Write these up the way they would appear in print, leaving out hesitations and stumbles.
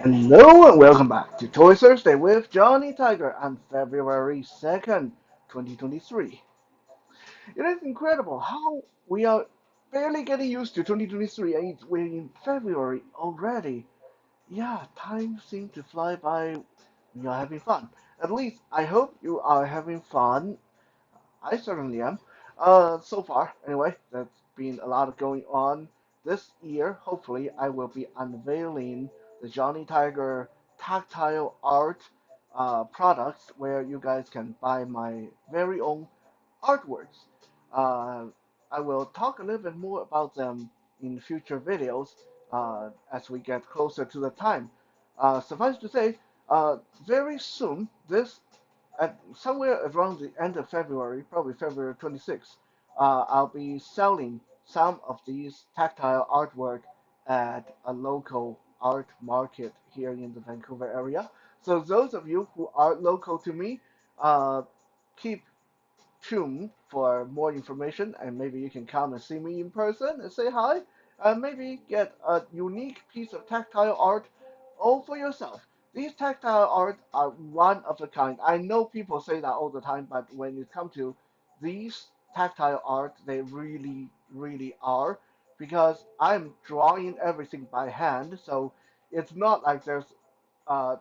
Hello and welcome back to Toy Thursday with Johnny Tiger on February 2nd, 2023. It is incredible how we are barely getting used to 2023 and we're in February already. Yeah, time seems to fly by. We are having fun. At least I hope you are having fun. I certainly am. So far, anyway, there's been a lot of going on this year. Hopefully, I will be unveiling the Johnny Tiger tactile art products where you guys can buy my very own artworks. Uh, I will talk a little bit more about them in future videos as we get closer to the time. Suffice to say, very soon, this at somewhere around the end of February, probably February 26th, I'll be selling some of these tactile artwork at a local art market here in the Vancouver area. So those of you who are local to me, uh, keep tuned for more information, and maybe you can come and see me in person and say hi, and maybe get a unique piece of tactile art all for yourself. These tactile art are one of a kind. I know people say that all the time, but when it comes to these tactile art, they really, really are because I'm drawing everything by hand, so it's not like there's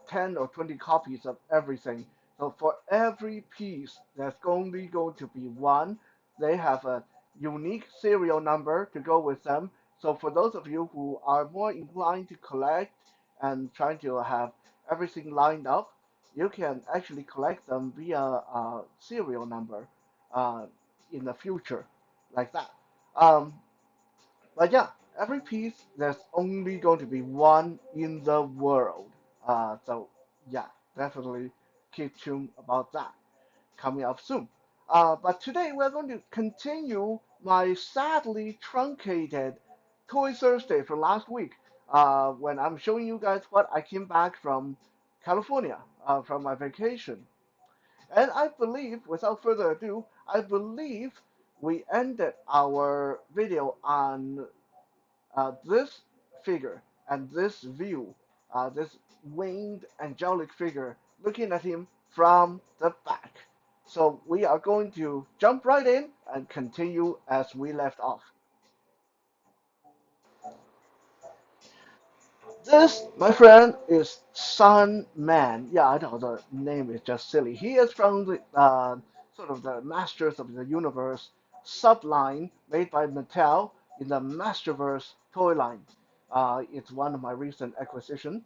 10 or 20 copies of everything. So for every piece, there's only going to be one. They have a unique serial number to go with them. So for those of you who are more inclined to collect and trying to have everything lined up, you can actually collect them via serial number uh, in the future, like that. Um, but yeah, every piece there's only going to be one in the world. So yeah, definitely keep tuned about that coming up soon. But today we're going to continue my sadly truncated Toy Thursday from last week when I'm showing you guys what I came back from California from my vacation. And I believe, without further ado, I believe we ended our video on this figure and this view, this winged angelic figure, looking at him from the back. So we are going to jump right in and continue as we left off. This, my friend, is Sun Man. Yeah, I know the name is just silly. He is from the sort of the Masters of the Universe subline made by Mattel in the Masterverse toy line. It's one of my recent acquisitions.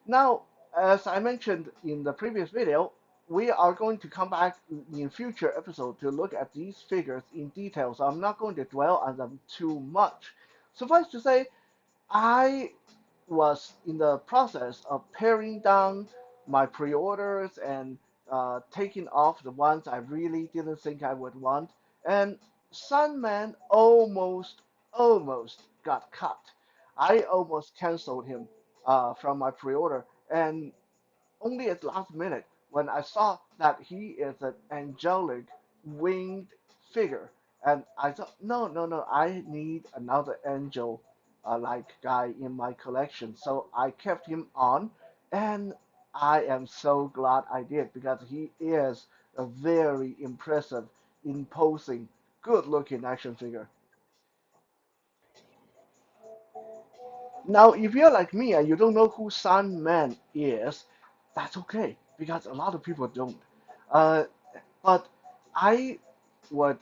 Now, as I mentioned in the previous video, we are going to come back in future episode to look at these figures in detail. So I'm not going to dwell on them too much. Suffice to say, I was in the process of paring down my pre-orders and taking off the ones I really didn't think I would want. And Sandman almost got cut. I almost canceled him from my pre-order, and only at the last minute when I saw that he is an angelic winged figure. And I thought, no, no, no, I need another angel like guy in my collection. So I kept him on, and I am so glad I did because he is a very impressive, imposing, good looking action figure. Now, if you're like me and you don't know who Sandman is, that's okay because a lot of people don't. Uh, but I would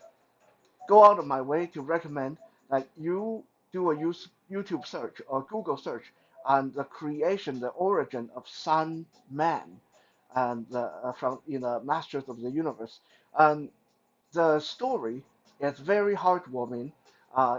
go out of my way to recommend that you do a YouTube search or Google search on the creation, the origin of Sandman, and from the Masters of the Universe. And the story is very heartwarming.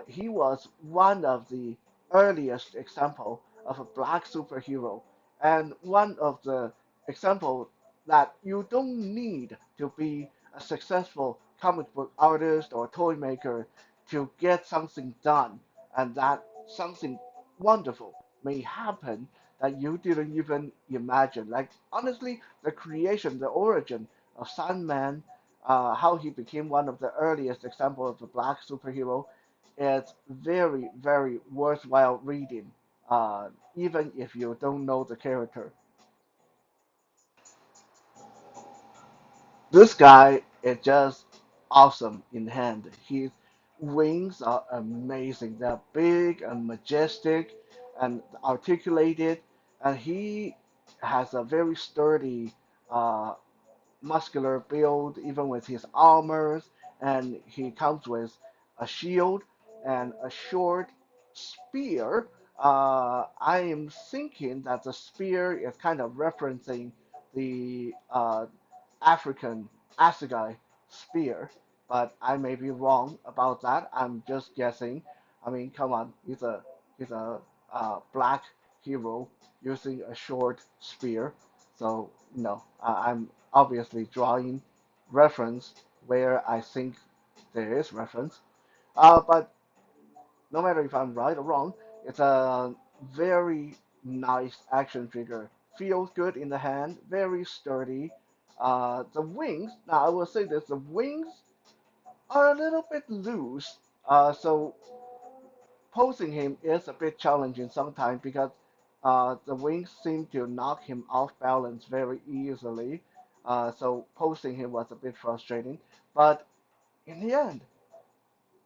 He was one of the earliest example of a black superhero, and one of the example that you don't need to be a successful comic book artist or toy maker to get something done, and that something wonderful may happen that you didn't even imagine. Like honestly, the creation, the origin of Sandman, how he became one of the earliest examples of a black superhero. It's very, very worthwhile reading. even if you don't know the character. This guy is just awesome in hand. His wings are amazing. They're big and majestic and articulated, and he has a very sturdy, uh, muscular build, even with his armors, and he comes with a shield and a short spear. I am thinking that the spear is kind of referencing the African assegai spear, but I may be wrong about that. I'm just guessing. I mean, come on, he's a black hero using a short spear, so no, I'm obviously drawing reference where I think there is reference. But no matter if I'm right or wrong, it's a very nice action figure. Feels good in the hand, very sturdy. The wings, now I will say this, the wings are a little bit loose. So posing him is a bit challenging sometimes because the wings seem to knock him off balance very easily. So posing him was a bit frustrating. But in the end,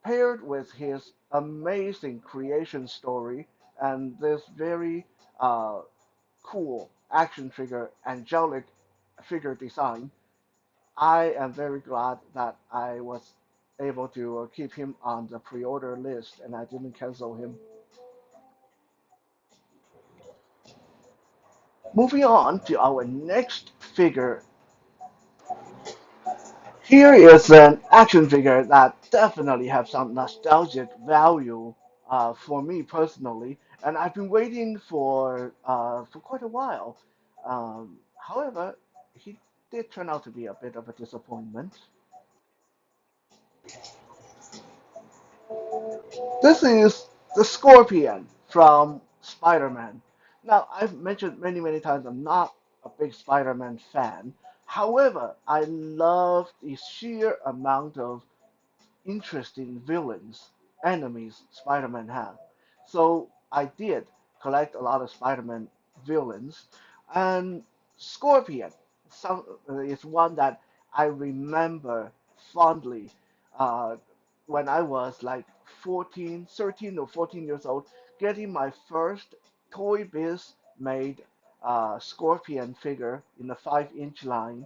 paired with his amazing creation story and this very uh, cool action figure, angelic figure design, I am very glad that I was able to keep him on the pre-order list and I didn't cancel him. Moving on to our next figure. Here is an action figure that definitely have some nostalgic value for me personally, and I've been waiting for quite a while. However, he did turn out to be a bit of a disappointment. This is the Scorpion from Spider-Man. Now, I've mentioned many times I'm not a big Spider-Man fan. However, I love the sheer amount of interesting villains, enemies Spider-Man have. So I did collect a lot of Spider-Man villains, and Scorpion is one that I remember fondly uh, when I was like 14, 13 or 14 years old, getting my first Toy Biz made Scorpion figure in the 5-inch line.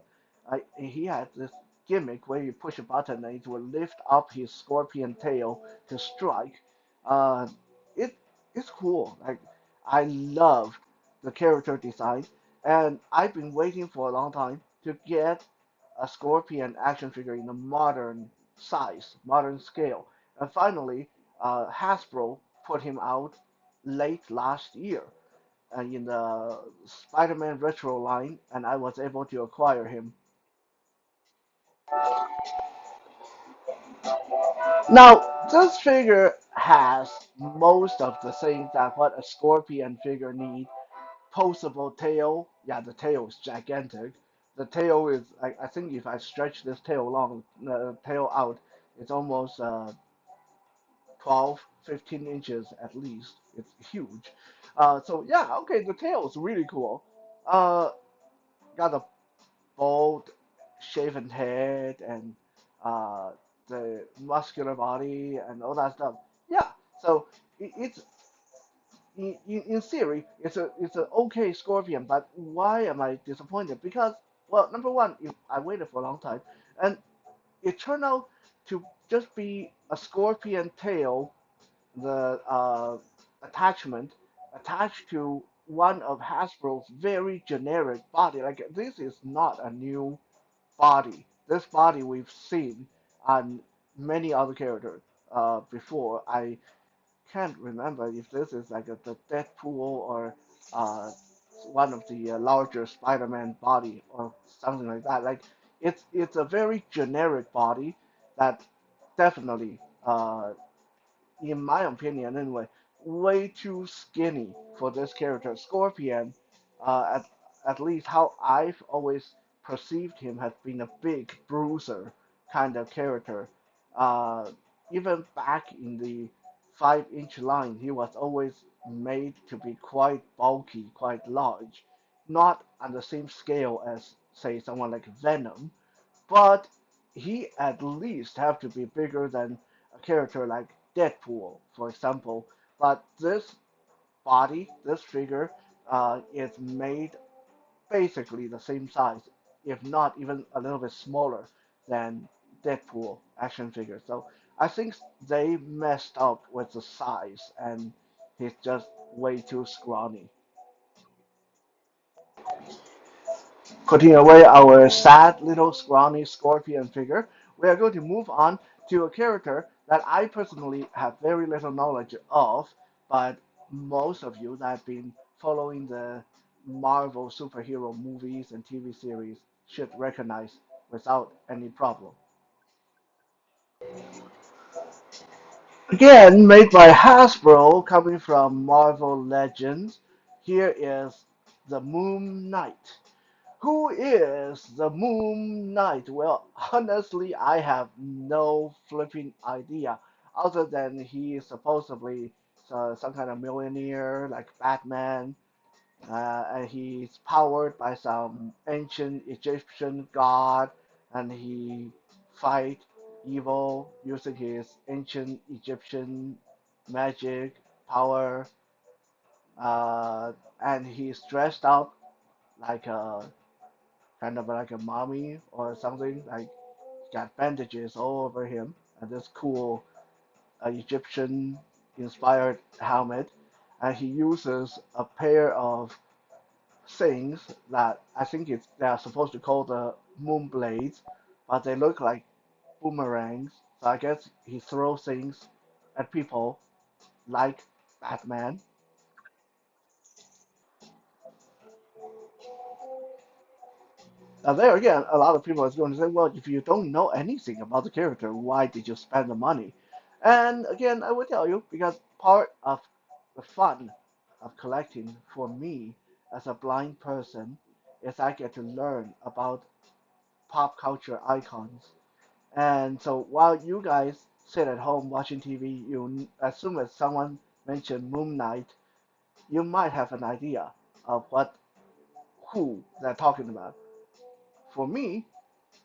He had this gimmick where you push a button and it will lift up his scorpion tail to strike. Uh, it it's cool. Like I love the character design, and I've been waiting for a long time to get a scorpion action figure in a modern size, modern scale. And finally, Hasbro put him out late last year in the Spider-Man Retro line, and I was able to acquire him. Now, this figure has most of the things that what a scorpion figure needs. Posable tail. Yeah, the tail is gigantic. The tail is, I think if I stretch this tail out, it's almost 12, 15 inches at least. It's huge. So yeah, okay, the tail is really cool. Uh, got a bald, shaven head and uh, the muscular body and all that stuff. Yeah, so it's in theory it's a okay Scorpion, but why am I disappointed? Because well, number one, I waited for a long time, and it turned out to just be a Scorpion tail, the attachment attached to one of Hasbro's very generic body. Like this is not a new body. This body we've seen on many other characters before. I can't remember if this is like the Deadpool or uh, one of the larger Spider-Man body or something like that. Like it's a very generic body that definitely in my opinion anyway, way too skinny for this character. Scorpion, at least how I've always perceived him, has been a big bruiser kind of character. Uh, Even back in the 5-inch line, he was always made to be quite bulky, quite large, not on the same scale as, say, someone like Venom, but he at least have to be bigger than a character like Deadpool, for example. But this body, this figure, is made basically the same size, if not even a little bit smaller than Deadpool action figure. So I think they messed up with the size, and he's just way too scrawny. Putting away our sad little scrawny scorpion figure, we are going to move on to a character that I personally have very little knowledge of, but most of you that have been following the Marvel superhero movies and TV series should recognize without any problem. Again, made by Hasbro, coming from Marvel Legends, here is the Moon Knight. Who is the Moon Knight? Well, honestly, I have no flipping idea, other than he is supposedly some kind of millionaire like Batman, and he's powered by some ancient Egyptian god, and he fight evil using his ancient Egyptian magic power, and he's dressed up like a kind of like a mummy or something. Like got bandages all over him and this cool Egyptian inspired helmet. And he uses a pair of things that I think they are supposed to call the moon blades, but they look like boomerangs. So I guess he throws things at people like Batman. Now there again, a lot of people is going to say, well, if you don't know anything about the character, why did you spend the money? And again, I will tell you because part of the fun of collecting for me as a blind person is I get to learn about pop culture icons. And so while you guys sit at home watching TV, as soon as someone mentioned Moon Knight, you might have an idea of who they're talking about. For me,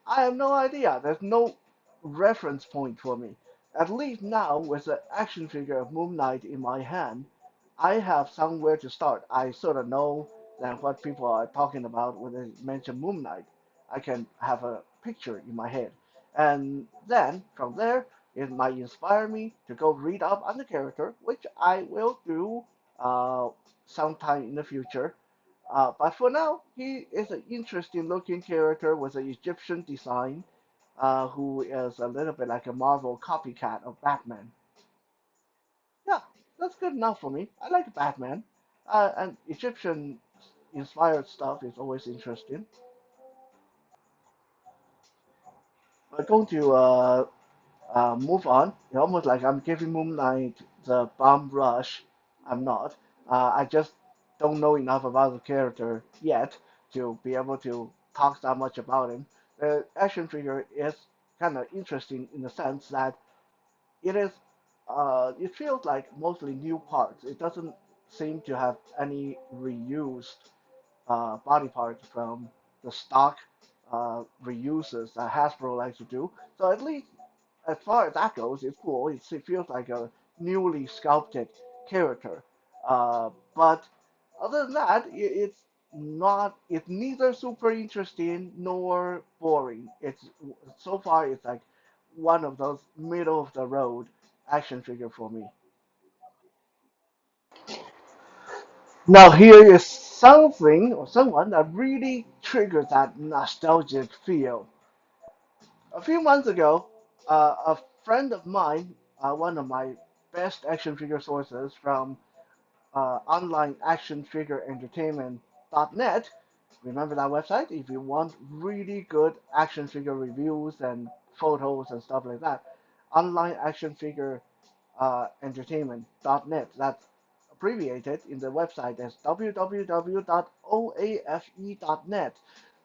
I have no idea. There's no reference point for me. At least now, with the action figure of Moon Knight in my hand, I have somewhere to start. I sort of know that what people are talking about when they mention Moon Knight. I can have a picture in my head. And then, from there, it might inspire me to go read up on the character, which I will do uh, sometime in the future. But for now, he is an interesting looking character with an Egyptian design, who is a little bit like a Marvel copycat of Batman. Yeah, that's good enough for me. I like Batman, and Egyptian inspired stuff is always interesting. I'm going to move on. It's almost like I'm giving Moon Knight the bomb rush. I'm not. I just don't know enough about the character yet to be able to talk that much about him. The action figure is kind of interesting in the sense that it is. It feels like mostly new parts. It doesn't seem to have any reused body parts from the stock reuses that Hasbro likes to do. So at least as far as that goes, it's cool. It feels like a newly sculpted character. But other than that, it's not. It's neither super interesting nor boring. It's so far it's like one of those middle of the road action figure for me. Now here is something or someone that really triggers that nostalgic feel. A few months ago, a friend of mine, one of my best action figure sources from online action figure entertainment.net. Remember that website? If you want really good action figure reviews and photos and stuff like that, online action figure entertainment.net. That's abbreviated in the website as www.oafe.net.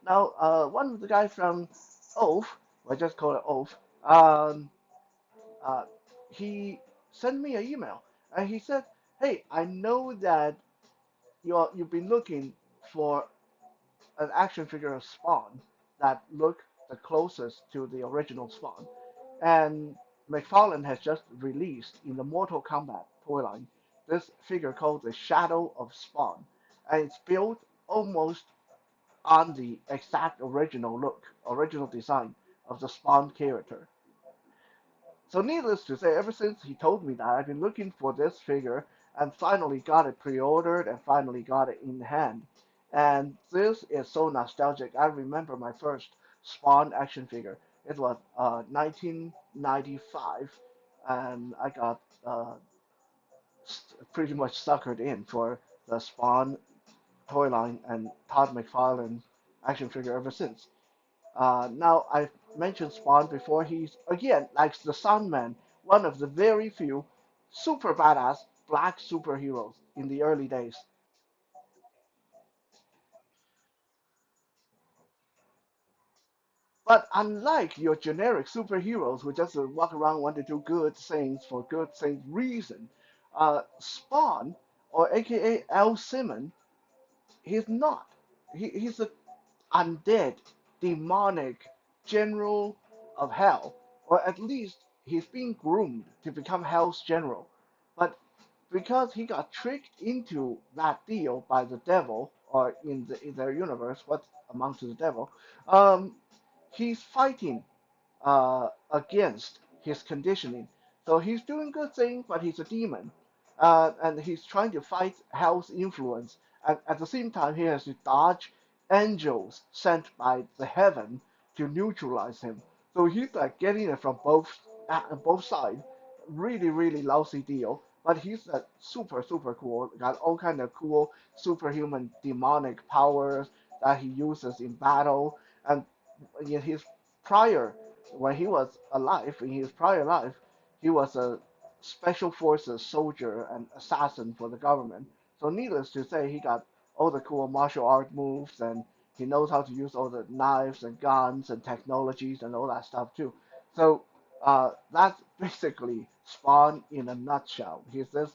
Now, one of the guys from OAF, I just call it OAF, uh, he sent me an email, and he said, "Hey, I know that you've been looking for an action figure of Spawn that look the closest to the original Spawn, and McFarlane has just released in the Mortal Kombat toy line this figure called the Shadow of Spawn, and it's built almost on the exact original look, original design of the Spawn character. So needless to say, ever since he told me that, I've been looking for this figure and finally got it pre-ordered and finally got it in hand. And this is so nostalgic. I remember my first Spawn action figure. It was 1995, and I got pretty much suckered in for the Spawn toy line and Todd McFarlane action figure ever since. Now, I've mentioned Spawn before. He's, again, like the Sandman, one of the very few super badass black superheroes in the early days. But unlike your generic superheroes who just walk around want to do good things for good things reason, Spawn, or aka Al Simon, he's not. He's a undead, demonic general of hell, or at least he's being groomed to become hell's general. But because he got tricked into that deal by the devil, or in their universe, what amounts to the devil, um, he's fighting against his conditioning. So he's doing good things, but he's a demon, and he's trying to fight hell's influence. And at the same time, he has to dodge angels sent by the heaven to neutralize him. So he's like getting it from both sides. Really, really lousy deal. But he's super, super cool. Got all kind of cool superhuman demonic powers that he uses in battle. And in his prior, when he was alive, in his prior life, he was a special forces soldier and assassin for the government. So needless to say, he got all the cool martial art moves, and he knows how to use all the knives and guns and technologies and all that stuff too. So that's basically Spawn in a nutshell. He's this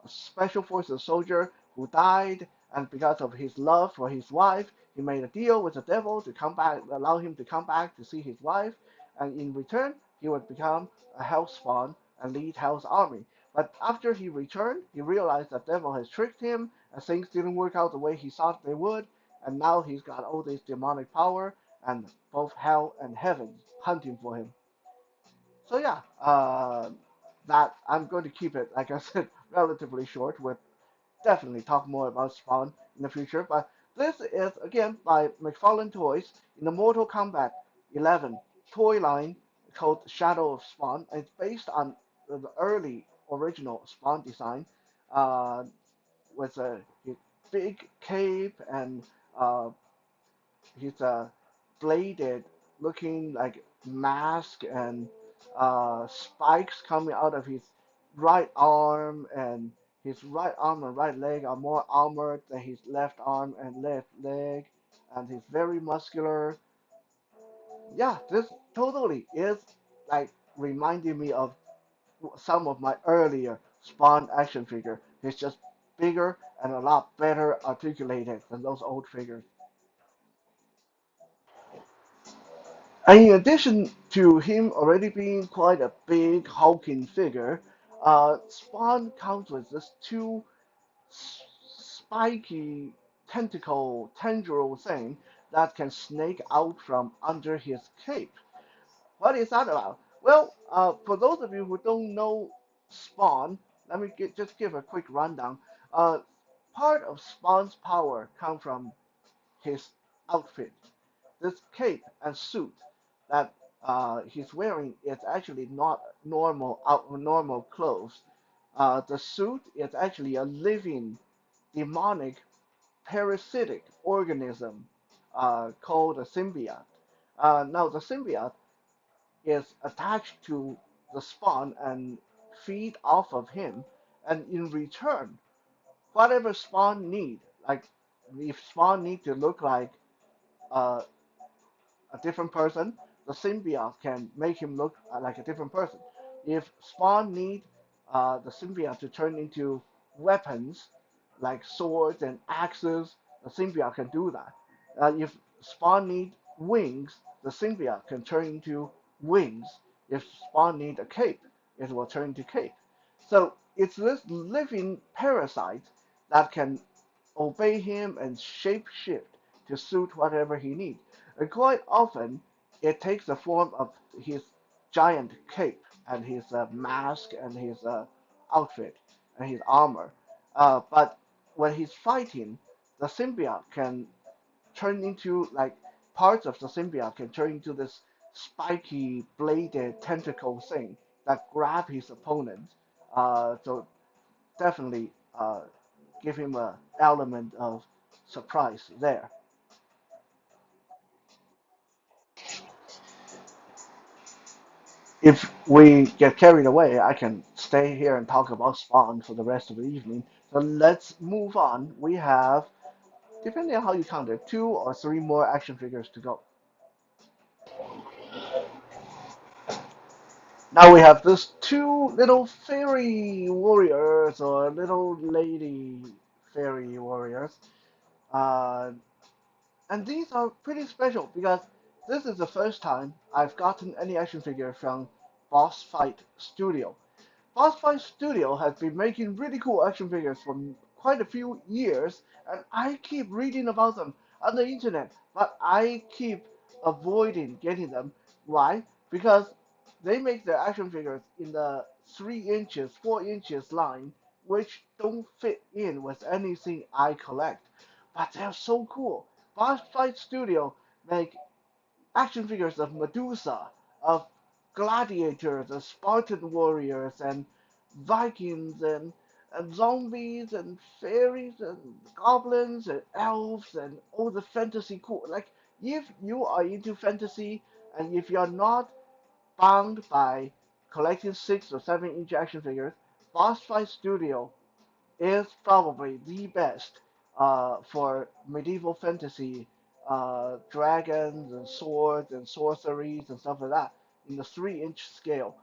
special forces soldier who died, and because of his love for his wife, he made a deal with the devil to come back, allow him to come back to see his wife, and in return, he would become a Hell Spawn and lead Hell's army. But after he returned, he realized that devil has tricked him, and things didn't work out the way he thought they would, and now he's got all this demonic power, and both hell and heaven hunting for him. So yeah, that I'm going to keep it, like I said, relatively short. We'll definitely talk more about Spawn in the future. But this is again by McFarlane Toys in the Mortal Kombat 11 toy line called Shadow of Spawn. It's based on the early original Spawn design, uh, with a big cape and uh, his bladed looking like mask and spikes coming out of his right arm, and his right arm and right leg are more armored than his left arm and left leg, and he's very muscular. Yeah, this totally is like reminding me of some of my earlier Spawn action figure. He's just bigger and a lot better articulated than those old figures. And in addition to him already being quite a big hulking figure, Spawn comes with this two spiky tendril thing that can snake out from under his cape. What is that about? Well, for those of you who don't know Spawn, let me just give a quick rundown. Uh, Part of Spawn's power comes from his outfit. This cape and suit that he's wearing is actually not normal clothes. The suit is actually a living demonic parasitic organism called a symbiote. Now the symbiote is attached to the Spawn and feed off of him, and in return, whatever Spawn need, like if Spawn need to look like uh, a different person, the symbiote can make him look like a different person. If Spawn need the symbiote to turn into weapons like swords and axes. The symbiote can do that. If Spawn need wings, the symbiote can turn into wings. If Spawn need a cape, it will turn into cape. So it's this living parasite that can obey him and shape shift to suit whatever he needs. And quite often, it takes the form of his giant cape and his mask and his outfit and his armor. But when he's fighting, the symbiote can turn into like parts of the symbiote can turn into this spiky bladed tentacle thing that grab his opponent. So definitely give him a element of surprise there. If we get carried away, I can stay here and talk about Spawn for the rest of the evening. So let's move on. We have, depending on how you count it, two or three more action figures to go. Now we have these two little fairy warriors or little lady fairy warriors. Uh, and these are pretty special because this is the first time I've gotten any action figure from Boss Fight Studio. Boss Fight Studio has been making really cool action figures for quite a few years, and I keep reading about them on the internet, but I keep avoiding getting them. Why? Because they make their action figures in the 3 inches, 4 inches line, which don't fit in with anything I collect. But they're so cool. Boss Fight Studio make action figures of Medusa, of gladiators, of Spartan warriors, and Vikings, and zombies, and fairies, and goblins, and elves, and all the fantasy cool. Like, if you are into fantasy, and if you're not bound by collecting 6 or 7 inch action figures, Boss Fight Studio is probably the best for medieval fantasy, dragons and swords and sorceries and stuff like that in the 3 inch scale.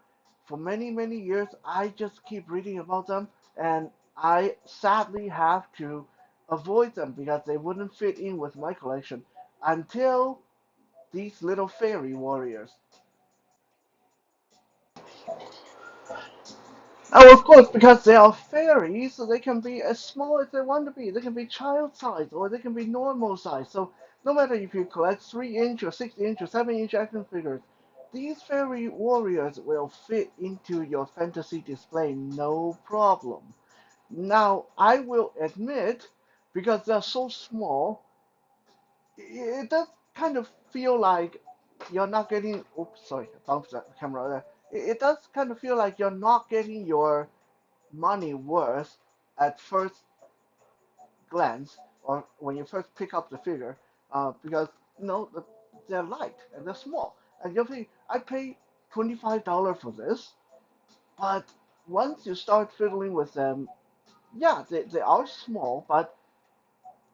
For many, many years, I just keep reading about them, and I sadly have to avoid them because they wouldn't fit in with my collection until these little fairy warriors. Oh, of course, because they are fairies, so they can be as small as they want to be. They can be child size or they can be normal size. So no matter if you collect 3 inch or 6 inch or 7 inch action figures, these fairy warriors will fit into your fantasy display no problem. Now, I will admit, because they're so small, it does kind of feel like you're not getting. Oops, sorry, I bumped the camera there. It does kind of feel like you're not getting your money worth at first glance or when you first pick up the figure because you know they're light and they're small and you think I paid $25 for this, but once you start fiddling with them, yeah, they are small, but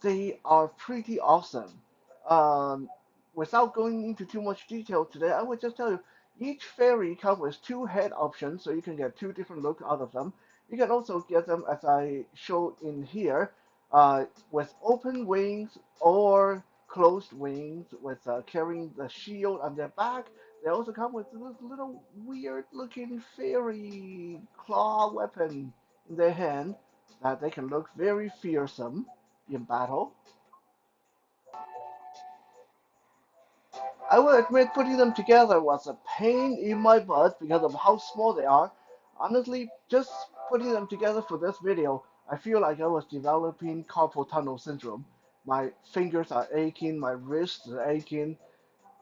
they are pretty awesome. Um, Without going into too much detail today, I would just tell you each fairy comes with two head options, so you can get two different looks out of them. You can also get them, as I showed in here, with open wings or closed wings, with carrying the shield on their back. They also come with this little weird-looking fairy claw weapon in their hand that they can look very fearsome in battle. I will admit putting them together was a pain in my butt because of how small they are. Honestly, just putting them together for this video, I feel like I was developing carpal tunnel syndrome. My fingers are aching, my wrists are aching.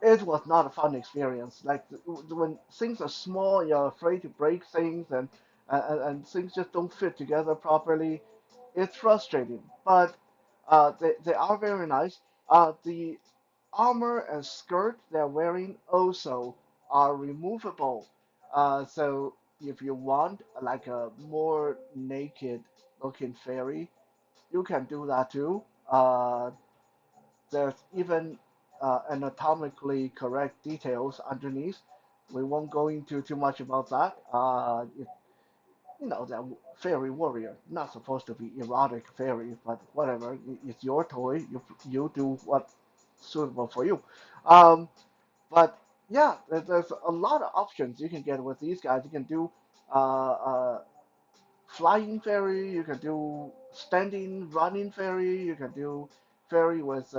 It was not a fun experience. Like when things are small, you're afraid to break things, and things just don't fit together properly. It's frustrating, but they are very nice. The armor and skirt they're wearing also are removable. So if you want like a more naked looking fairy, you can do that too. There's even anatomically correct details underneath. We won't go into too much about that. that fairy warrior. Not supposed to be erotic fairy, but whatever. It's your toy. You do what's suitable for you. Um, but yeah, there's a lot of options you can get with these guys. You can do uh, flying fairy. You can do standing, running fairy. You can do fairy with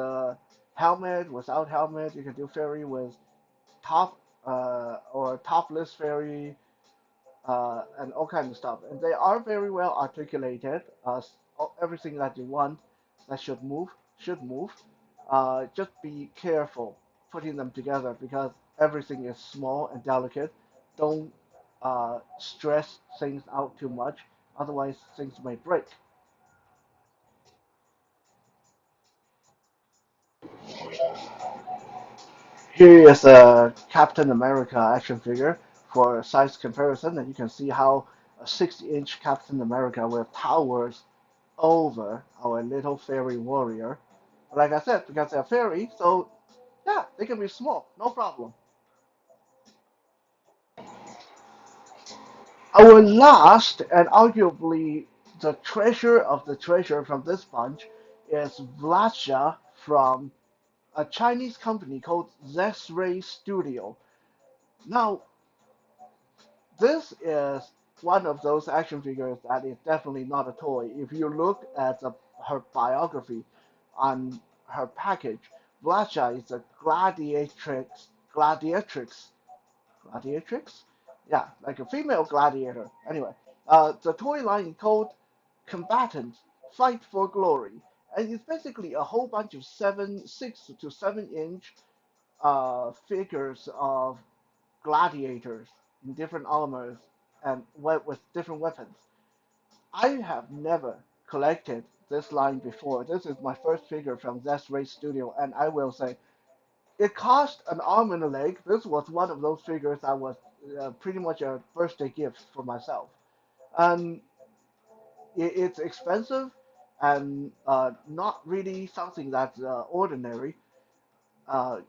helmet, without helmet. You can do fairy with top or topless fairy and all kinds of stuff. And they are very well articulated. Everything that you want that should move. Just be careful putting them together because everything is small and delicate. Don't stress things out too much, otherwise things may break. Here is a Captain America action figure for size comparison, and you can see how a 60-inch Captain America will towers over our little fairy warrior. But like I said, because they're fairy, so yeah, they can be small, no problem. Our last and arguably the treasure of the treasure from this bunch is Vlasha from a Chinese company called Z-Ray Studio. Now, this is one of those action figures that is definitely not a toy. If you look at her biography on her package, Blasha is a gladiatrix? Yeah, like a female gladiator. Anyway, the toy line is called Combatants Fight for Glory. And it's basically a whole bunch of 6 to 7 inch figures of gladiators in different armors and with different weapons. I have never collected this line before. This is my first figure from Zest Race Studio, and I will say it cost an arm and a leg. This was one of those figures that was pretty much a birthday gift for myself. And it's expensive and not really something that's ordinary. Uh,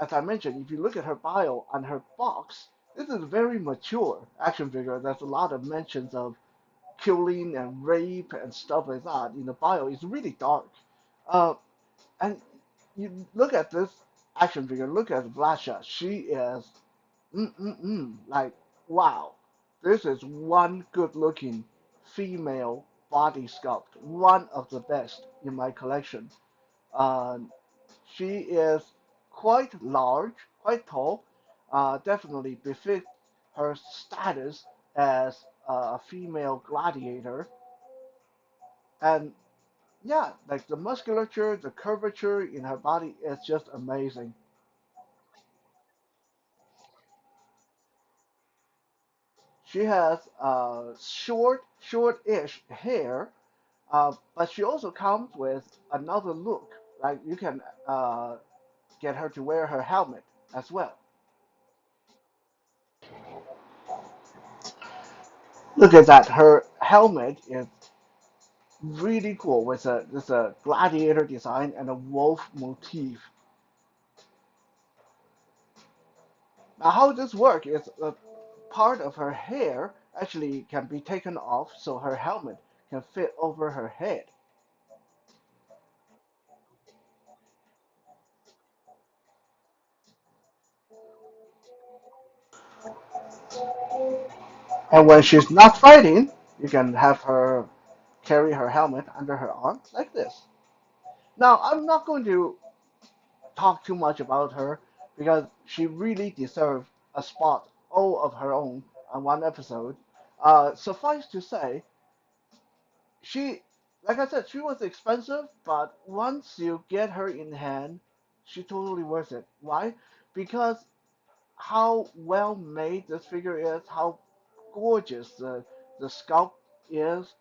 as I mentioned, if you look at her bio on her box, this is a very mature action figure. There's a lot of mentions of killing and rape and stuff like that in the bio. It's really dark. Uh, and you look at this action figure, look at Vlasha. She is, like, wow. This is one good looking female body sculpt, one of the best in my collection. Uh, she is quite large, quite tall, definitely befits her status as a female gladiator. And yeah, like the musculature, the curvature in her body is just amazing. She has short-ish hair, but she also comes with another look. Like you can get her to wear her helmet as well. Look at that. Her helmet is really cool with a gladiator design and a wolf motif. Now, how this works is a part of her hair actually can be taken off so her helmet can fit over her head. And when she's not fighting, you can have her carry her helmet under her arm like this. Now, I'm not going to talk too much about her because she really deserves a spot all of her own on one episode. Suffice to say, she, like I said, she was expensive, but once you get her in hand, she's totally worth it. Why? Because how well made this figure is, how gorgeous the sculpt is,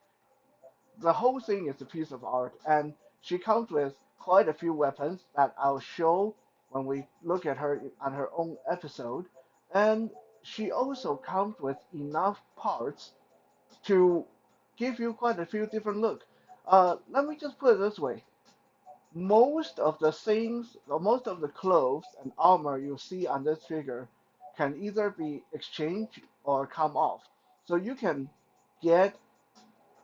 the whole thing is a piece of art, and she comes with quite a few weapons that I'll show when we look at her on her own episode. And she also comes with enough parts to give you quite a few different looks. Let me just put it this way. Most of the things, or most of the clothes and armor you see on this figure can either be exchanged or come off. So you can get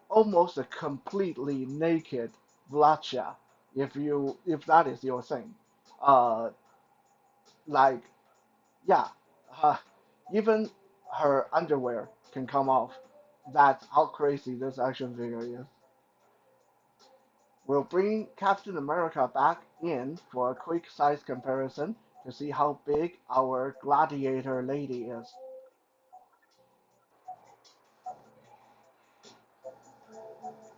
almost a completely naked Vlacha, if that is your thing. Uh, like yeah, uh, even her underwear can come off. That's how crazy this action figure is. We'll bring Captain America back in for a quick size comparison to see how big our gladiator lady is.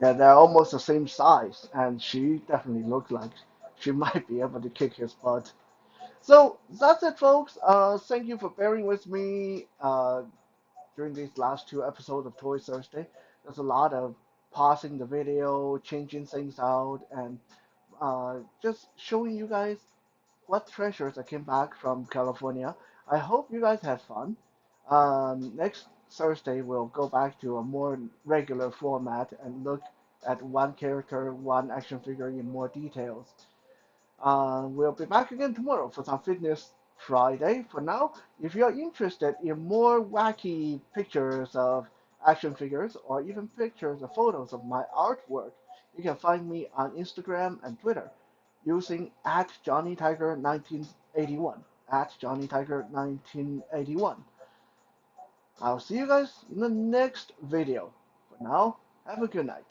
Yeah, they're almost the same size, and she definitely looks like she might be able to kick his butt. So that's it, folks. Thank you for bearing with me during these last two episodes of Toy Thursday. There's a lot of pausing the video, changing things out, and just showing you guys what treasures that came back from California. I hope you guys had fun. Next Thursday, we'll go back to a more regular format and look at one character, one action figure in more details. We'll be back again tomorrow for some Fitness Friday. For now, if you're interested in more wacky pictures of action figures or even pictures or photos of my artwork, you can find me on Instagram and Twitter using at Johnny Tiger 1981. At Johnny Tiger 1981. I'll see you guys in the next video. For now, have a good night.